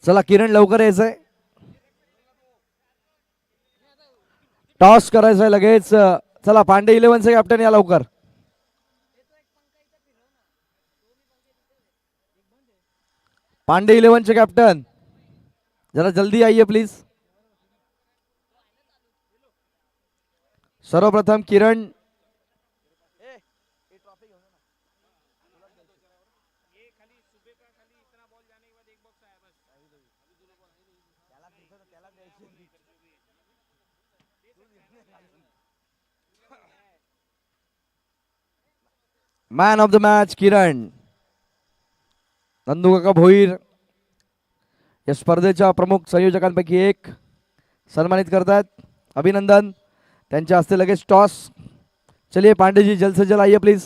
चला किरण लवकर यायचंय. टॉस करायचंय लगेच. चला पांडे 11चे कॅप्टन या लवकर. पांडे 11चे कॅप्टन जरा जल्दी आइए प्लीज. सर्वप्रथम किरण. मॅन ऑफ द मॅच किरण. नंदुकाका भोईर या स्पर्धेच्या प्रमुख संयोजकांपैकी एक सन्मानित करतात. अभिनंदन. त्यांच्या हस्ते लगेच टॉस. चलिए पांडे जी जल्द से जल्द आइए प्लीज.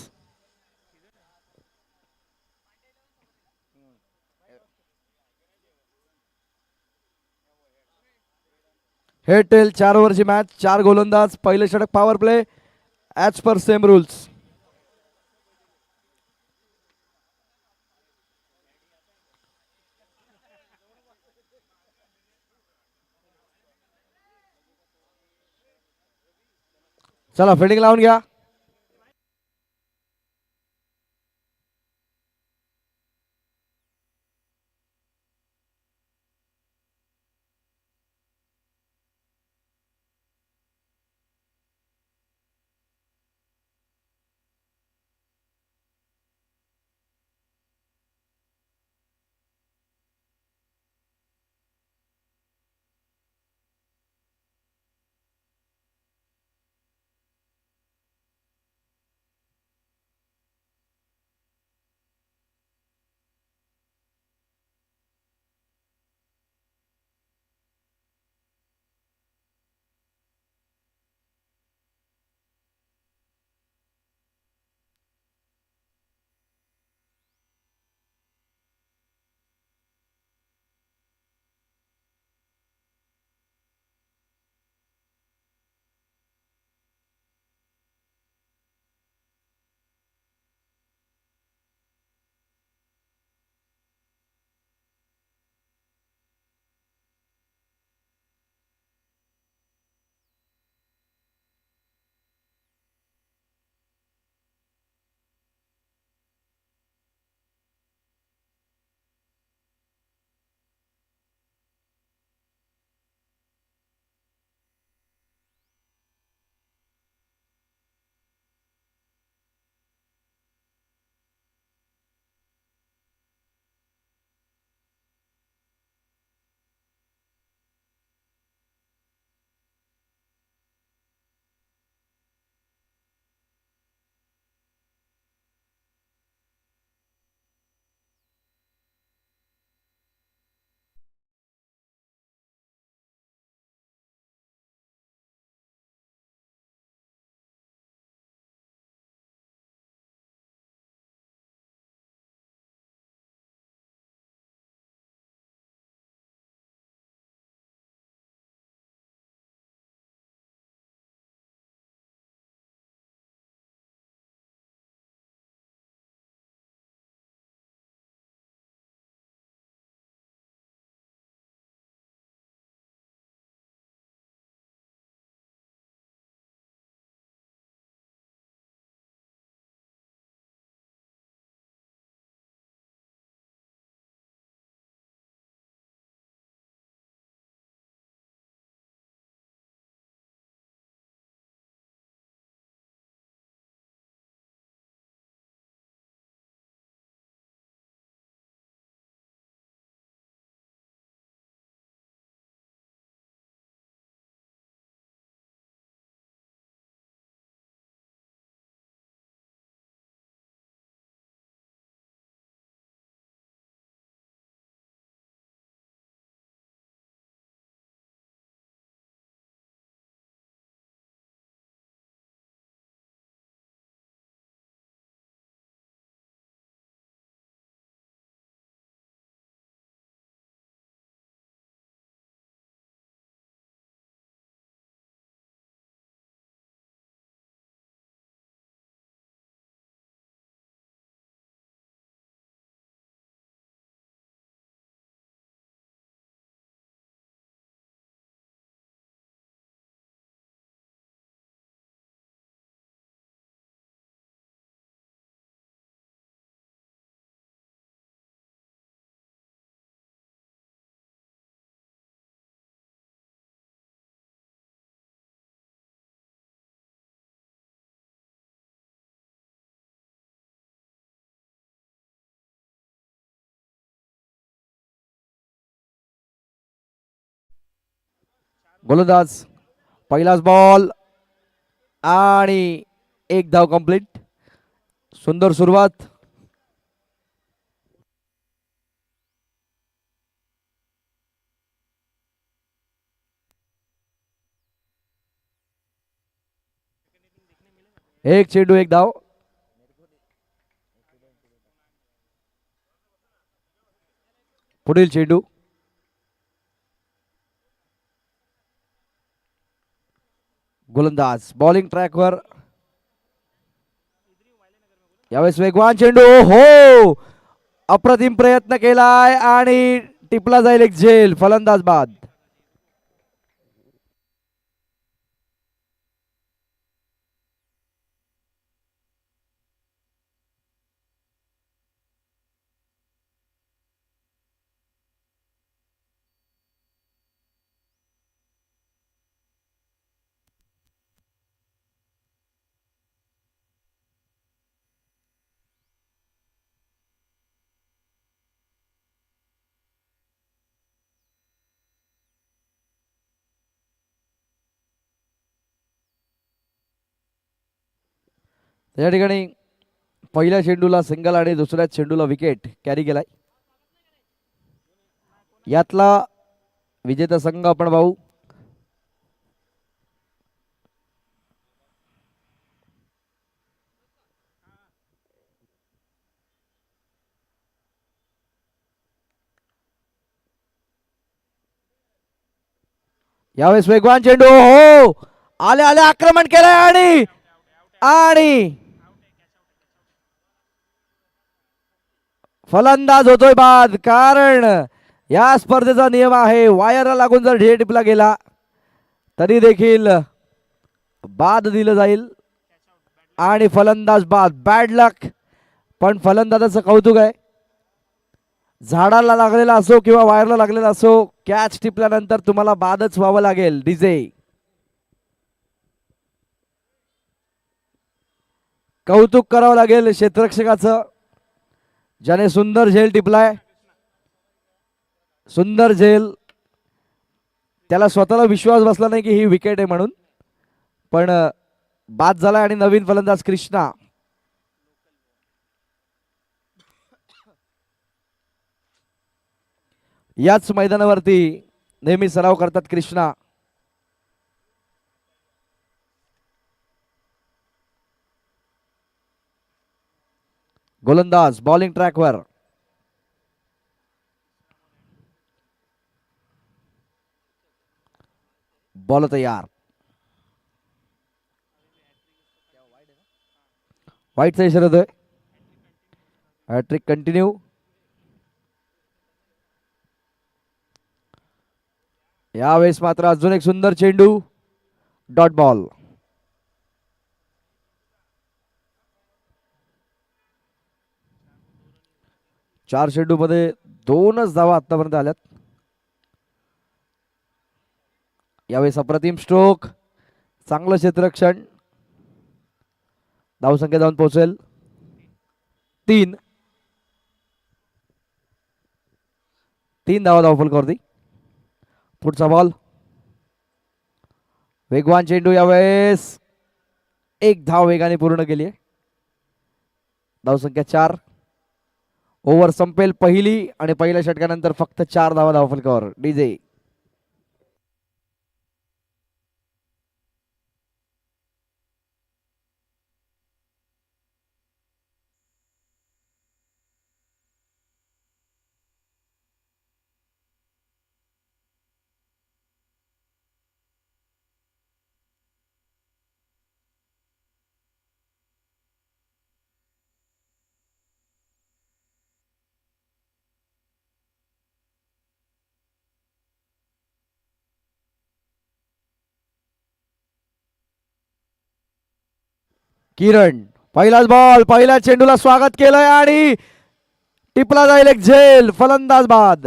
हेड टेल 4 ओव्हरची मॅच. 4 गोलंदाज. पहिले षटक power play as per same rules. चला फिल्डिंग लावून घ्या. गोलंदाज पहिलाच बॉल आणि एक धाव कंप्लीट. सुंदर सुरुवात. एक चेंडू एक धाव. पुढील चेंडू. गोलंदाज बॉलिंग ट्रॅकवर. यावेळेस वेगवान चेंडू. हो, अप्रतिम प्रयत्न केलाय आणि टिपला जाईल एक झेल. फलंदाज बाद. या ठिकाणी पहिल्या चेंडूला सिंगल आणि दुसऱ्या चेंडूला विकेट कॅरी केलाय. यातला विजेता संघ आपण पाहू. यावेळेस वेगवान चेंडू. हो, आले आले आक्रमण केलंय आणि आणि फलंदाज होतोय बाद. कारण या स्पर्धेचा नियम आहे वायरला लागून जर ढेर टिपला गेला तरी देखील बाद दिलं जाईल आणि फलंदाज बाद. बॅड लक, पण फलंदाजाचं कौतुक आहे. झाडाला लागलेला असो किंवा वायरला लागलेला असो, कॅच टिपल्यानंतर तुम्हाला बादच व्हावं लागेल. डीजे कौतुक करावं लागेल क्षेत्ररक्षकाचं, ज्याने सुंदर झेल टिपलाय. सुंदर झेल. त्याला स्वतःला विश्वास बसला नाही की ही विकेट आहे म्हणून, पण बाद झाला. आणि नवीन फलंदाज कृष्णा. याच मैदानावरती नेहमी सराव करतात कृष्णा. गोलंदाज बॉलिंग ट्रॅकवर. बॉल तयार. वाईटचा इशारा होतोय. Hat-trick continue. यावेळेस मात्र अजून एक सुंदर चेंडू. Dot ball. चार चेंडू मध्ये 2च धावा आतापर्यंत आल्यात. यावेळेस अप्रतिम स्ट्रोक. चांगलं क्षेत्ररक्षण. धावसंख्या जाऊन पोहोचेल 3. 3 धावा धावफलकावरती. पुढचा बॉल. वेगवान चेंडू. यावेळेस एक धाव वेगाने पूर्ण केली आहे. धावसंख्या 4. ओव्हर संपेल पहिली आणि पहिल्या षटकानंतर फक्त 4 धावा धावफलकावर. डीजे किरण. पहिलाच बॉल. पहिल्या चेंडूला स्वागत केलंय आणि टिपला जाईल एक झेल. फलंदाज बाद.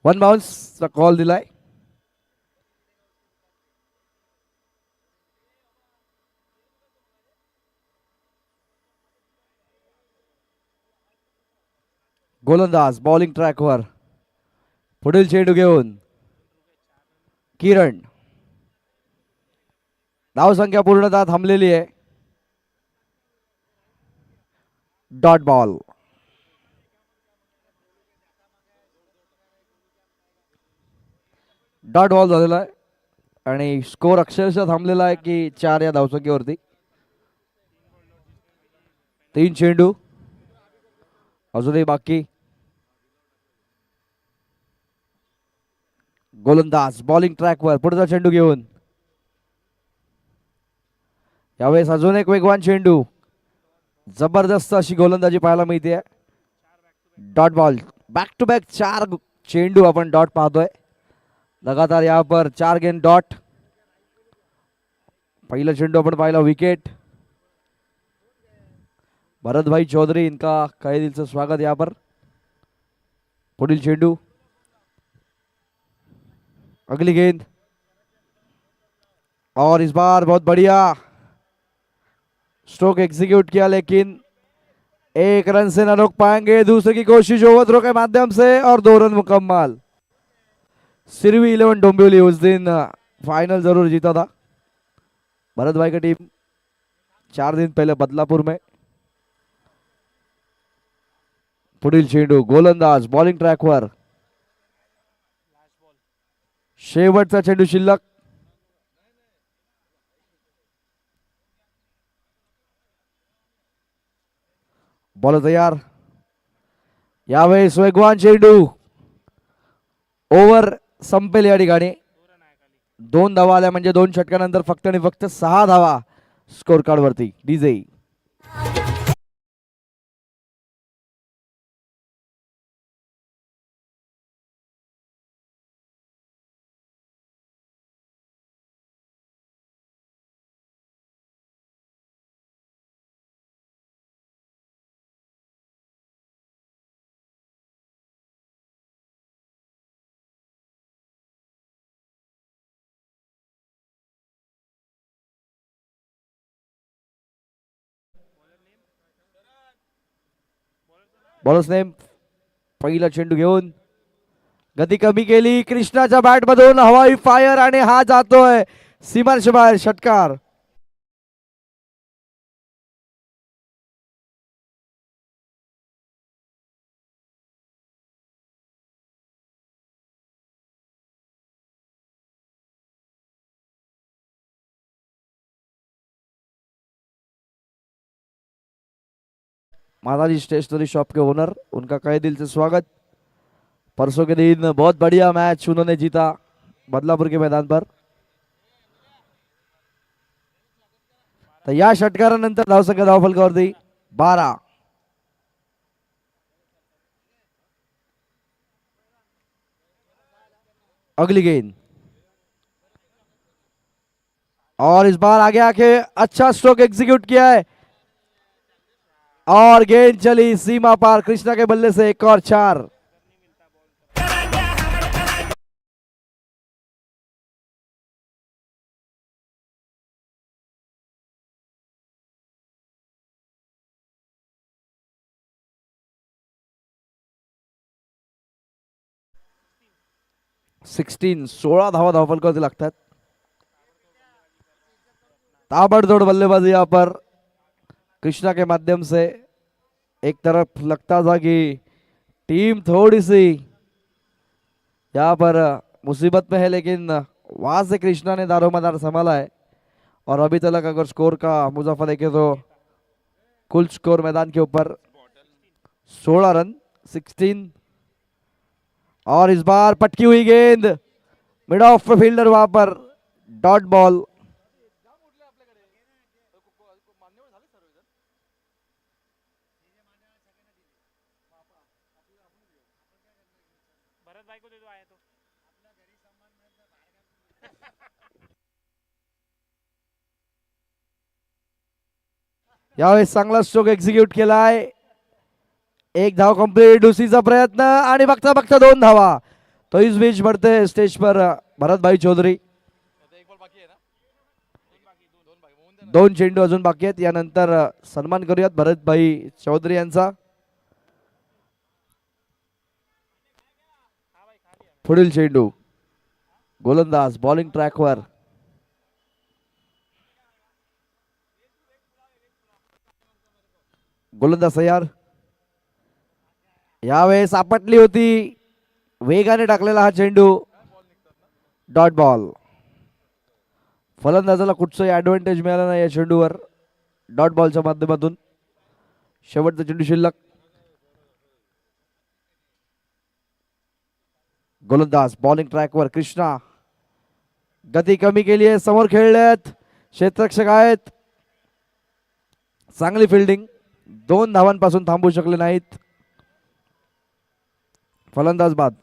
वन बाउन्सचा कॉल दिलाय. गोलंदाज बॉलिंग ट्रॅकवर, पुढील चेंडू घेऊन किरण. धावसंख्या पूर्णतः थांबलेली आहे. Dot ball. डॉट बॉल झालेला आहे आणि स्कोर अक्षरशः थांबलेला आहे की 4 या धावसंख्येवरती. 3 चेंडू अजूनही बाकी. गोलंदाज बॉलिंग ट्रॅकवर, पुढचा चेंडू घेऊन. यावेळेस अजून एक वेगवान चेंडू. जबरदस्त अशी गोलंदाजी पाहायला मिळते. Dot ball. Back to back 4 चेंडू आपण डॉट पाहतोय. लगातार यहाँ पर 4 गेंद डॉट. पहला चेंडू अपन पाहिला विकेट. भरत भाई चौधरी, इनका कई दिल से स्वागत यहाँ पर. पुढील चेंडू, अगली गेंद और इस बार बहुत बढ़िया स्ट्रोक एग्जीक्यूट किया, लेकिन 1 रन से न रोक पाएंगे. दूसरे की कोशिश ओवर थ्रो के माध्यम से और 2 रन मुकम्मल. सिरवी 11 डोंबिवली उस दिन फाइनल जरूर जीता था भरत भाई की टीम 4 दिन पहले बदलापुर में. पुढील चेंडू, गोलंदाज बॉलिंग ट्रॅकवर, शेवटचा चेंडू शिल्लक. बॉल तयार. यावेळेस वेगवान चेंडू. ओव्हर संपेल या ठिकाणी. 2 धावा आल्या म्हणजे 2 षटकानंतर फक्त आणि फक्त 6 धावा स्कोर कार्ड वरती. DJ bowlers name. पहिला चेंडू घेऊन गती कमी केली. कृष्णाच्या बॅट मधून हवाई फायर आणि हा जातोय सीमांच्या बाहेर. षटकार. माताजी स्टेशनरी शॉप के ओनर, उनका कई दिल से स्वागत. परसों के दिन बहुत बढ़िया मैच उन्होंने जीता बदलापुर के मैदान पर. तर या षटकारानंतर धावसंख्या धावफलकावरती 12. अगली गेंद और इस बार आगे आके अच्छा स्ट्रोक एग्जीक्यूट किया है और गेंद चली सीमा पार. कृष्णा के बल्ले से 1 और 4. सिक्सटीन 16 धावा धावफलकावरती लागतात. ताबड़तोड़ बल्लेबाजी यहाँ पर कृष्णा के माध्यम से. एक तरफ लगता था कि टीम थोड़ी सी यहाँ पर मुसीबत में है, लेकिन वहां से कृष्णा ने दारोमदार संभाला है. और अभी तक अगर स्कोर का मुनाफा देखे तो कुल स्कोर मैदान के ऊपर 16 रन 16. और इस बार पटकी हुई गेंद मिड ऑफ फील्डर वहां पर. Dot ball. यावेळेस चांगला स्ट्रोक एक्झिक्यूट केलाय. 1 धाव कंप्लीट. दुसरीचा प्रयत्न आणि बघता बघता 2 धावा. तो इस बीच बढ़ते हैं स्टेज पर भरत भाई चौधरी. दोन चेंडू अजून बाकी आहेत. यानंतर सन्मान करूयात भरत भाई चौधरी यांचा. पुढील चेंडू गोलंदाज बॉलिंग ट्रॅकवर. गोलंदाज तयार. यावेळेस आपटली होती, वेगाने टाकलेला हा चेंडू. Dot ball. फलंदाजाला कुठचंही ऍडव्हान्टेज मिळाला नाही या चेंडूवर. डॉट बॉलच्या माध्यमातून शेवटचा चेंडू शिल्लक. गोलंदाज बॉलिंग ट्रॅकवर कृष्णा. गती कमी केली आहे, समोर खेळलेत, क्षेत्ररक्षक आहेत. चांगली फिल्डिंग, 2 धावांपासून थांबू शकले नाहीत. फलंदाज बाद.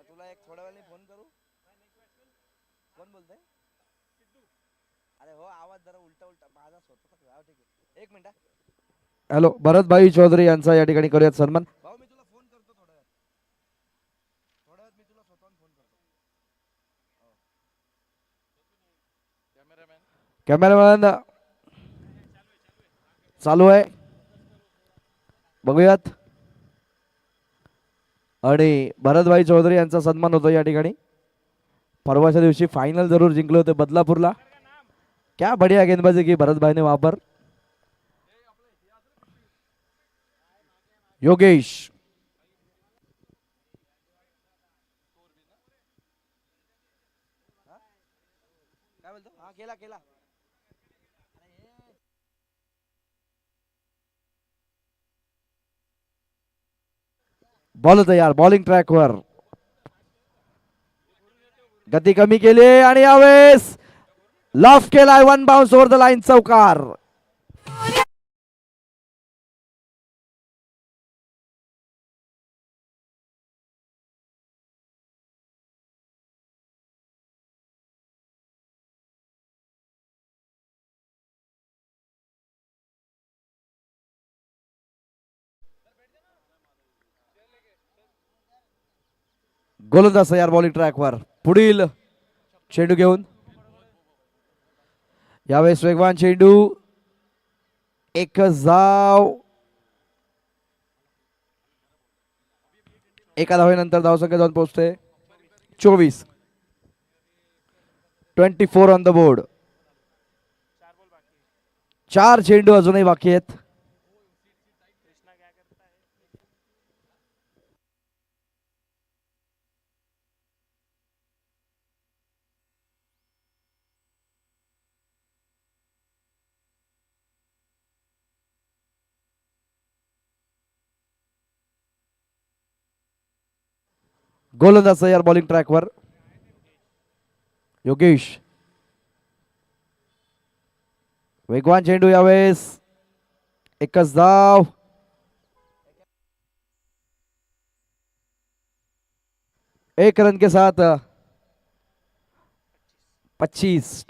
तुला एक थोड्या वेळाने फोन करू. कोण बोलतंय? अरे हो, आवाज जरा उलटा उलटा माझा स्वतःचा. ठीक आहे, एक मिनिट. हॅलो, भरत भाई चौधरी यांचा या ठिकाणी करूयात सन्मान. भाऊ मी तुला फोन करतो थोड्या वेळात. थोड्या वेळात मी तुला स्वतःहून फोन करतो. कॅमेरामॅन चालू आहे, बघूयात. आणि भरतभाई चौधरी यांचा सन्मान होतो या ठिकाणी. परवाच्या दिवशी फायनल जरूर जिंकले होते बदलापूरला. क्या बढ़िया गेंदबाजी की भरत भाई ने वहां पर. योगेश. काय बोलतो? हा केला केला. बॉल तयार, बॉलिंग ट्रॅकवर. गती कमी केली आणि यावेळेस लॉफ केलाय. 1 बाउन्स ओव्हर द लाईन, चौकार. गोलंदाज तयार बॉलिंग ट्रॅकवर. पुढील चेंडू घेऊन. यावेळेस वेगवान चेंडू. एक धाव. एका धावेनंतर धावसंख्या जाऊन पोहोचते 24. 24 ऑन द बोर्ड. 4 चेंडू अजूनही बाकी आहेत. गोलंदाज तयार बॉलिंग ट्रॅकवर. योगेश. वेगवान चेंडू. यावेळेस एकच धाव. एक रन के साथ 25.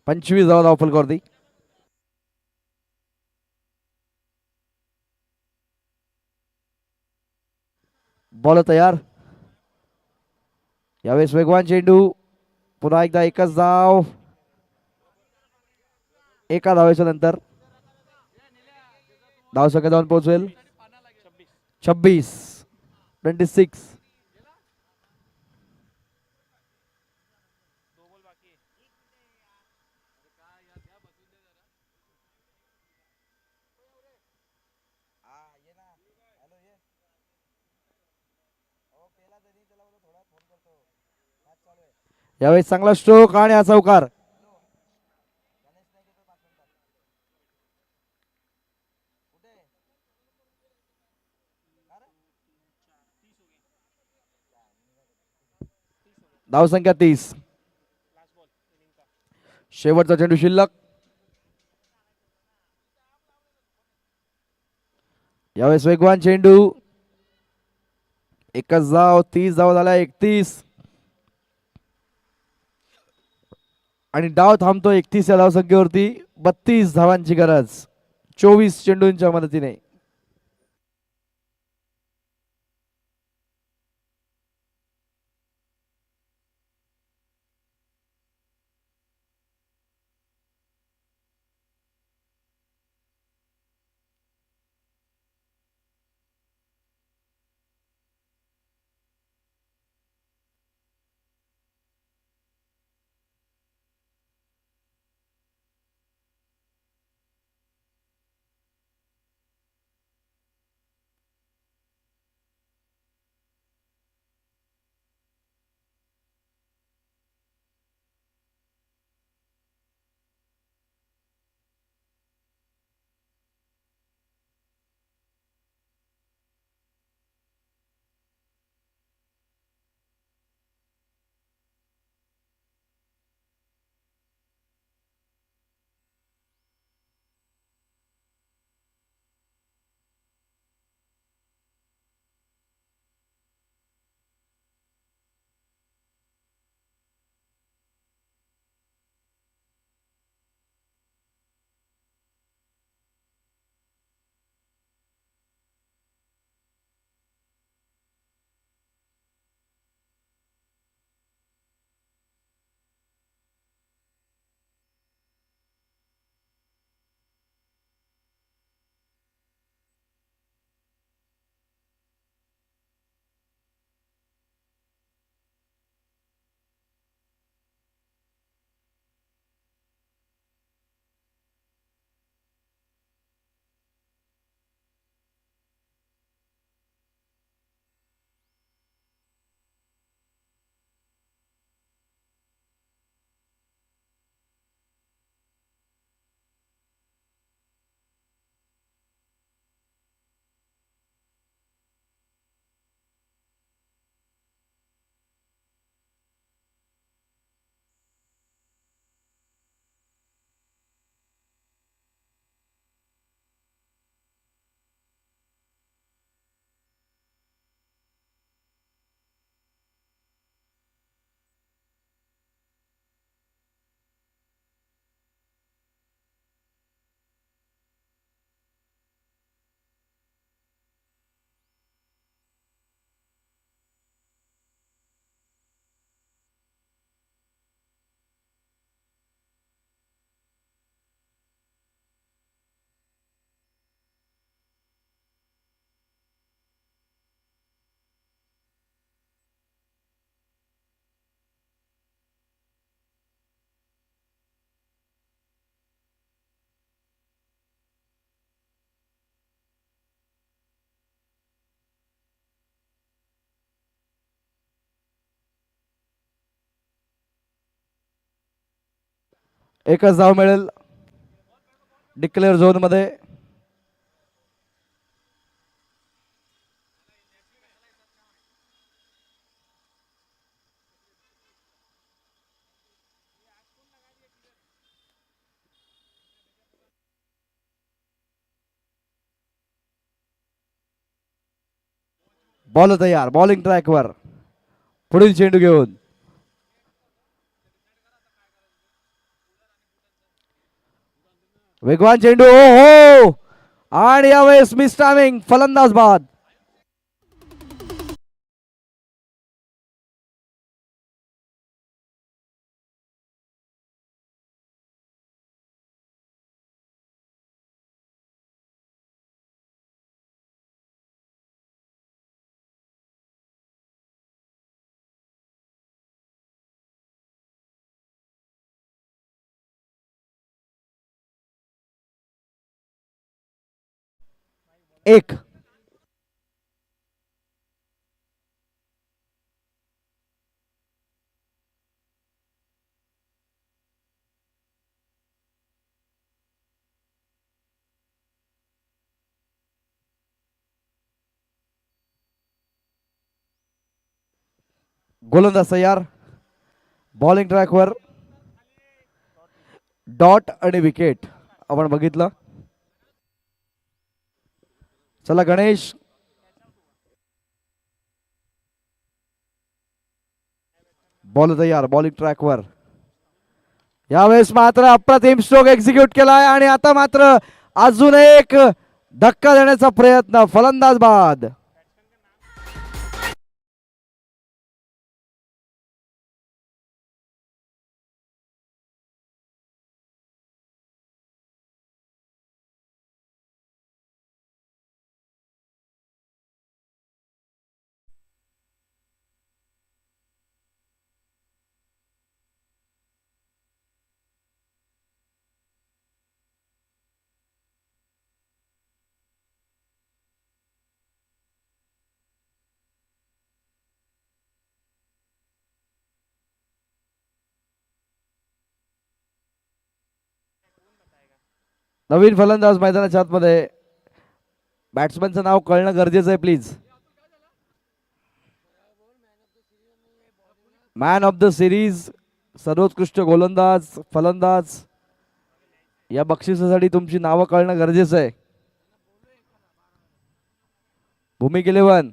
25. धावा धावफल कर दी. बॉल तयार. यावेळेस वेगवान चेंडू. पुन्हा एकदा एकच धाव. एका धावेच्या नंतर धावसंख्या जाऊन पोहोचेल 26. 26. यावेळेस चांगला स्ट्रोक आणि हा चौकार. धावसंख्या 30. शेवटचा चेंडू शिल्लक. यावेळेस वेगवान चेंडू. एकच धाव, 30 धाव झाल्या, 31. आणि डाव थांबतो 31 या धावसंख्येवरती. 32 धावांची गरज 24 चेंडूंच्या मदतीने. एकच धाव मिळेल डिक्लेअर झोन मध्ये. बॉल तयार, बॉलिंग ट्रॅकवर. पुढील चेंडू घेऊन वेगवान चेंडू. हो, आणि यावेळेस मिस टायमिंग, फलंदाज बाद. एक. गोलंदाज तयार, बॉलिंग ट्रॅकवर. डॉट आणि विकेट आपण बघितलं. चला गणेश, बॉल तयार, बॉलिंग ट्रॅकवर. यावेळेस मात्र अप्रतिम स्ट्रोक एक्झिक्यूट केलाय आणि आता मात्र अजून एक धक्का देण्याचा प्रयत्न, फलंदाज बाद. नवीन फलंदाज मैदानाच्या आतमध्ये. बॅट्समनचं नाव कळणं गरजेचं आहे please. Man of the series, सर्वोत्कृष्ट गोलंदाज, फलंदाज, या बक्षिसासाठी तुमची नावं कळणं गरजेचं आहे. भूमी 11,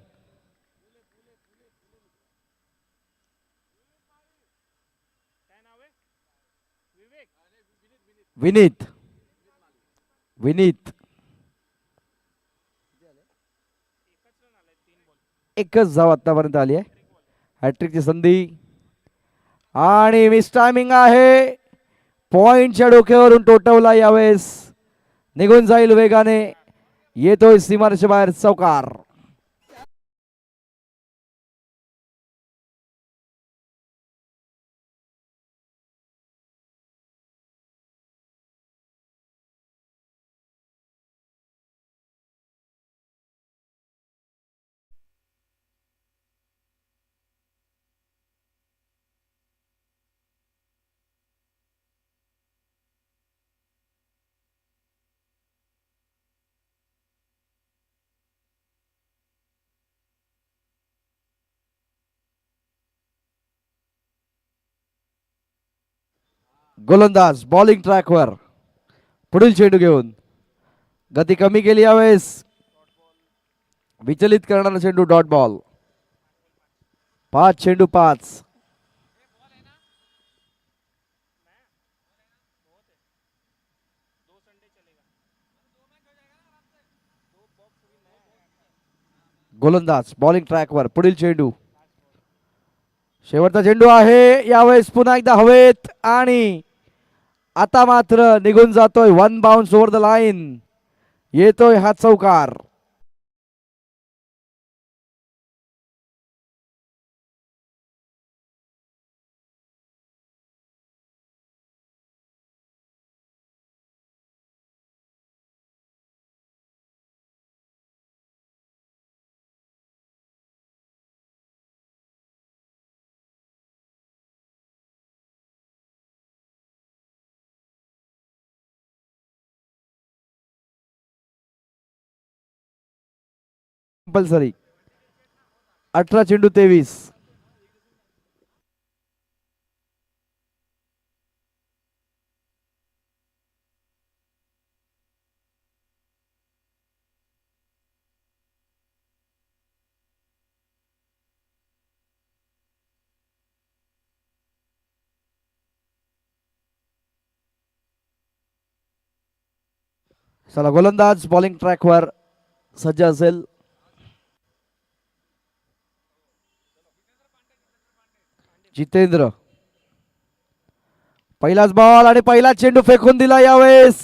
विनीत. विनीत एकच धाव आतापर्यंत आली आहे. हॅट्रिकची संधी आणि मिस टायमिंग आहे. पॉइंटच्या डोक्यावरून टोटवला, यावेळेस निघून जाईल वेगाने. येतोय सीमारेषे बाहेर चौकार. गोलंदाज बॉलिंग ट्रॅकवर, पुढील चेंडू घेऊन गती कमी केली, यावेळेस विचलित करणारा चेंडू, डॉट बॉल. 5 चेंडू 5. गोलंदाज बॉलिंग ट्रॅकवर, पुढील चेंडू, शेवटचा चेंडू आहे. यावेळेस पुन्हा एकदा हवेत आणि आता मात्र निघून जातोय. 1 बाउन्स ओव्हर द लाईन. येतोय हा चौकार. कंपल्सरी. 18 चेंडू 23. चला गोलंदाज बॉलिंग ट्रॅकवर सज्ज असेल. जितेंद्र, पहिलाच बॉल आणि पहिला चेंडू फेकून दिला. यावेळेस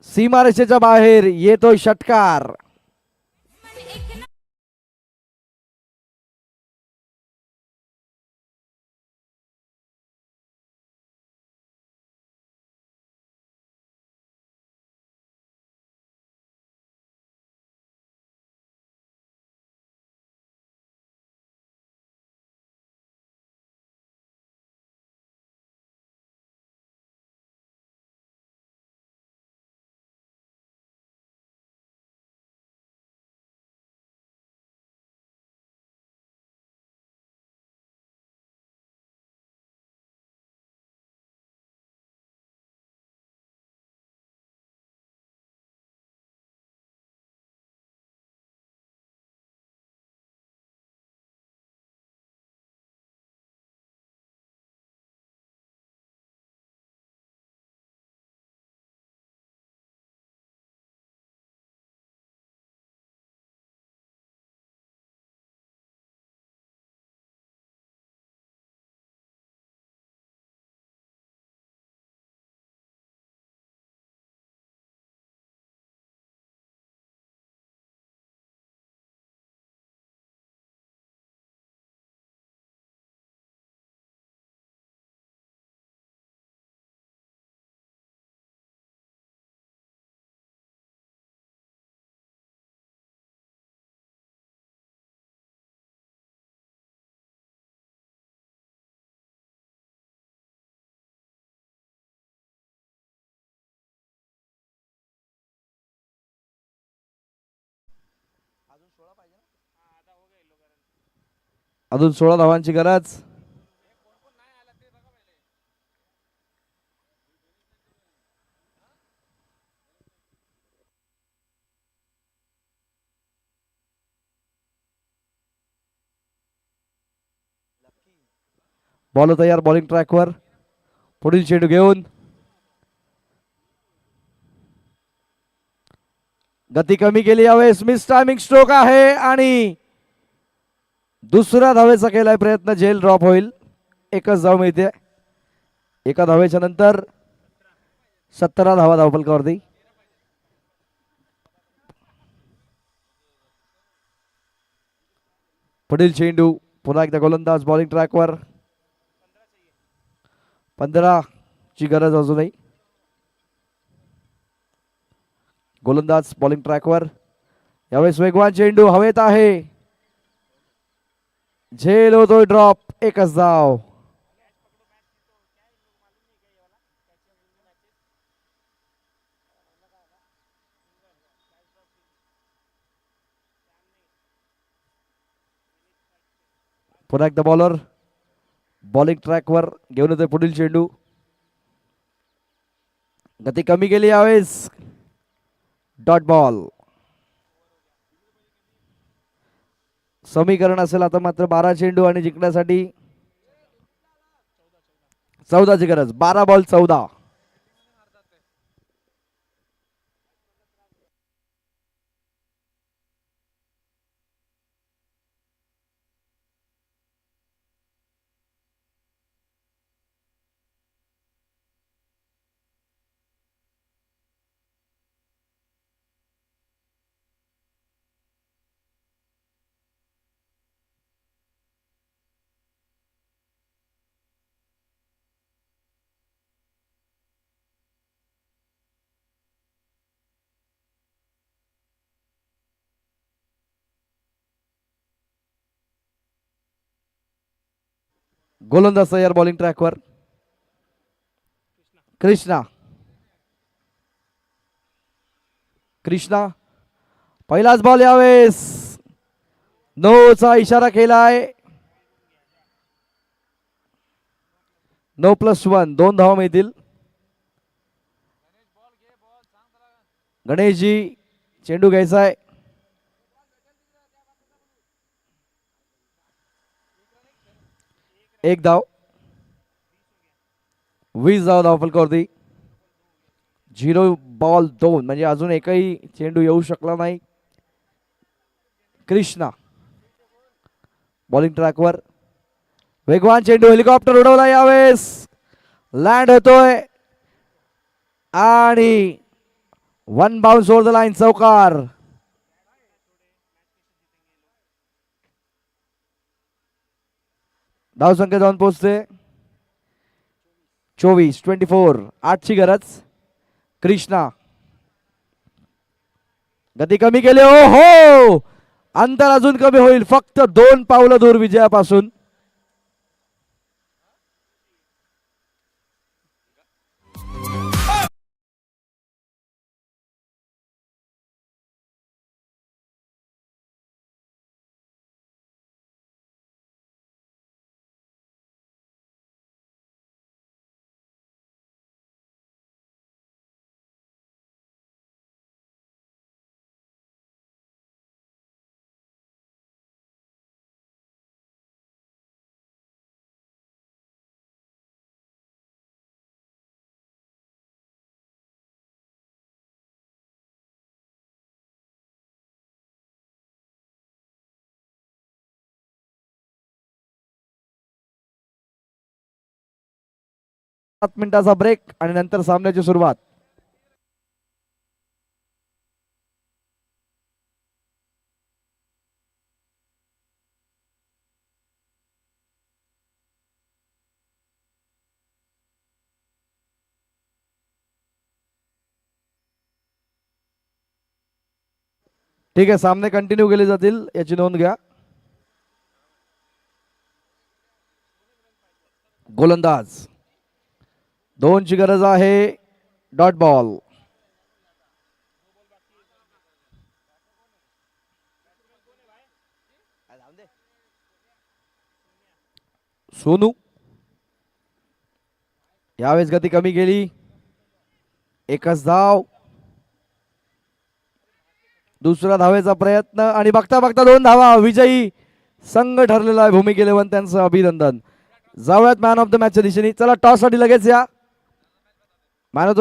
सीमारेषेच्या बाहेर येतोय षटकार. अजून 16 धावांची गरज. बॉल तयार बॉलिंग ट्रॅकवर. पुढील चेंडू घेऊन गती कमी केली यावेळेस. मिस टायमिंग स्ट्रोक आहे आणि दुसऱ्या धावेचा केलाय प्रयत्न. झेल ड्रॉप होईल. एकच धाव मिळते. एका धावेच्या नंतर 17 धावा धावफलकावरती. पुढील चेंडू पुन्हा एकदा गोलंदाज बॉलिंग ट्रॅकवर. 15 ची गरज अजूनही. गोलंदाज बॉलिंग ट्रॅकवर. यावेळेस वेगवान चेंडू हवेत आहे. झेल होतोय ड्रॉप. एकच धाव. पुन्हा एकदा बॉलर बॉलिंग ट्रॅकवर घेऊन येतोय पुढील चेंडू. गती कमी केली यावेळेस. Dot ball. समीकरण असेल आता मात्र 12 चेंडू आणि जिंकण्यासाठी 14 ची गरज. 12 बॉल 14. गोलंदाज तयार बॉलिंग ट्रॅकवर. कृष्णा. कृष्णा पहिलाच बॉल यावेळेस नो चा इशारा केलाय. 9+1 2 धावा मिळतील. गणेशजी चेंडू घ्यायचा आहे. एक धाव. 20 धाव धावफलकावरती. 0 बॉल 2 म्हणजे अजून एकही चेंडू येऊ शकला नाही. कृष्णा बॉलिंग ट्रॅकवर. वेगवान चेंडू हेलिकॉप्टर उडवला यावेळेस. लँड होतोय आणि 1 बाउन्स ओव्हर द लाईन. चौकार. धाव संख्या जाऊन पोहोचते 24. 8 ची गरज. कृष्णा गती कमी केली. ओ हो अंतर अजून कमी होईल. फक्त 2 पावलं दूर विजयापासून. सात मिनिटाचा ब्रेक आणि नंतर सामन्याची सुरुवात. ठीक आहे. सामने कंटिन्यू केले जातील याची नोंद घ्या. गोलंदाज 2 ची गरज आहे. Dot ball. सोनू यावेळेस गती कमी गेली. एकच धाव. दुसरा धावेचा प्रयत्न आणि बघता बघता 2 धावा. विजयी संघ ठरलेला आहे भूमिके 11. त्यांचं अभिनंदन. जाऊयात मॅन ऑफ द मॅचच्या दिशेने. चला टॉस साठी लगेच या. Man of the match